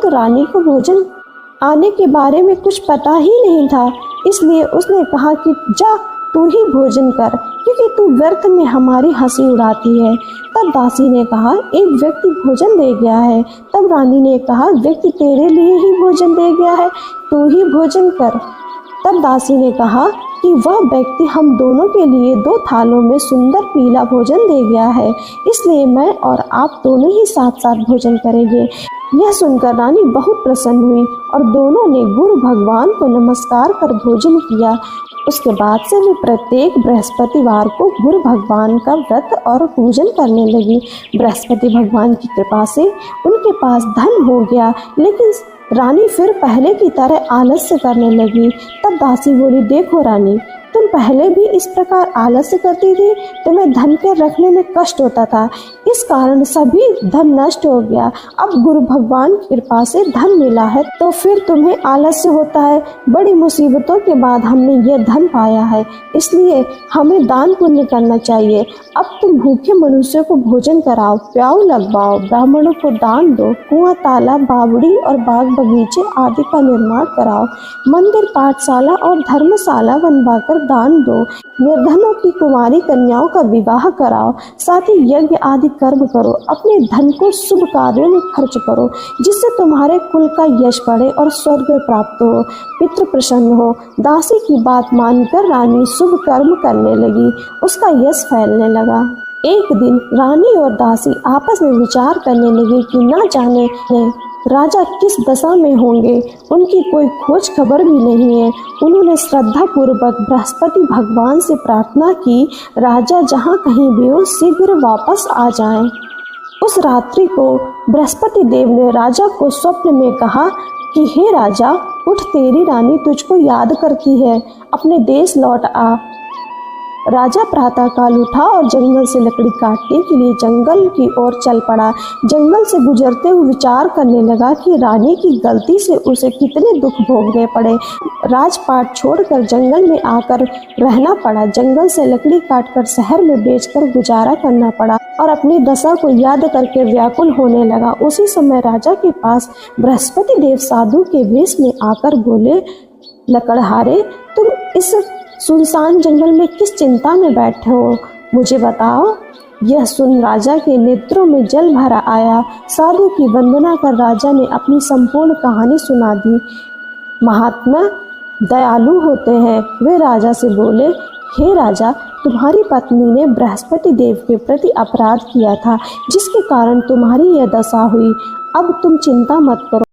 परंतु रानी को भोजन आने के बारे में कुछ पता ही नहीं था, इसलिए उसने कहा कि जा तू ही भोजन कर, क्योंकि तू व्यर्थ में हमारी हंसी उड़ाती है। तब दासी ने कहा, एक व्यक्ति भोजन दे गया है। तब रानी ने कहा, व्यक्ति तेरे लिए ही भोजन दे गया है, तू ही भोजन कर। तब दासी ने कहा कि वह व्यक्ति हम दोनों के लिए 2 थालों में सुंदर पीला भोजन दे गया है, इसलिए मैं और आप दोनों ही साथ साथ भोजन करेंगे। यह सुनकर रानी बहुत प्रसन्न हुई और दोनों ने गुरु भगवान को नमस्कार कर भोजन किया। उसके बाद से वे प्रत्येक बृहस्पतिवार को गुरु भगवान का व्रत और पूजन करने लगी। बृहस्पति भगवान की कृपा से उनके पास धन हो गया, लेकिन रानी फिर पहले की तरह आलस्य करने लगी। तब दासी बोली, देखो रानी, तुम पहले भी इस प्रकार आलस्य करती थी, तुम्हें धन के रखने में कष्ट होता था, इस कारण सभी धन नष्ट हो गया। अब गुरु भगवान की कृपा से धन मिला है तो फिर तुम्हें आलस्य होता है। बड़ी मुसीबतों के बाद हमने ये धन पाया है, इसलिए हमें दान पुण्य करना चाहिए। अब तुम भूखे मनुष्यों को भोजन कराओ, प्याऊ लगवाओ, ब्राह्मणों को दान दो, कुआं, तालाब, बावड़ी और बाग बगीचे आदि का निर्माण कराओ, मंदिर, पाठशाला और धर्मशाला बनवाकर दान दो, निर्धनों की कुमारी कन्याओं का विवाह कराओ, साथ ही यज्ञ आदि कर्म करो, अपने धन को शुभ कार्यों में खर्च करो, जिससे तुम्हारे कुल का यश बढ़े और स्वर्ग प्राप्त हो, पितृ प्रसन्न हो। दासी की बात मानकर रानी शुभ कर्म करने लगी, उसका यश फैलने लगा। एक दिन रानी और दासी आपस में विचार करने लगी कि ना जाने राजा किस दशा में होंगे, उनकी कोई खोज खबर भी नहीं है। उन्होंने श्रद्धा पूर्वक बृहस्पति भगवान से प्रार्थना की, राजा जहाँ कहीं भी हो शीघ्र वापस आ जाएं। उस रात्रि को बृहस्पति देव ने राजा को स्वप्न में कहा कि हे राजा, उठ, तेरी रानी तुझको याद करती है, अपने देश लौट आ। राजा प्रातःकाल उठा और जंगल से लकड़ी काटने के लिए जंगल की ओर चल पड़ा। जंगल से गुजरते हुए विचार करने लगा कि रानी की गलती से उसे कितने दुख भोगने पड़े। राजपाट छोड़कर जंगल में आकर रहना पड़ा, जंगल से लकड़ी काटकर शहर में बेचकर गुजारा करना पड़ा और अपनी दशा को याद करके व्याकुल होने लगा। उसी समय राजा के पास बृहस्पति देव साधु के वेश में आकर बोले, लकड़हारे, तुम इस सुनसान जंगल में किस चिंता में बैठे हो, मुझे बताओ। यह सुन राजा के नेत्रों में जल भरा आया। साधु की वंदना कर राजा ने अपनी संपूर्ण कहानी सुना दी। महात्मा दयालु होते हैं। वे राजा से बोले, हे राजा, तुम्हारी पत्नी ने बृहस्पति देव के प्रति अपराध किया था, जिसके कारण तुम्हारी यह दशा हुई। अब तुम चिंता मत करो।